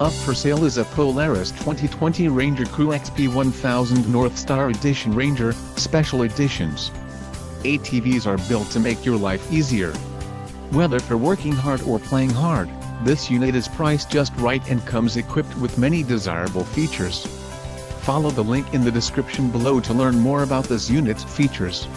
Up for sale is a Polaris 2020 Ranger Crew XP1000 NorthStar Edition Ranger, Special Editions. ATVs are built to make your life easier. Whether for working hard or playing hard, this unit is priced just right and comes equipped with many desirable features. Follow the link in the description below to learn more about this unit's features.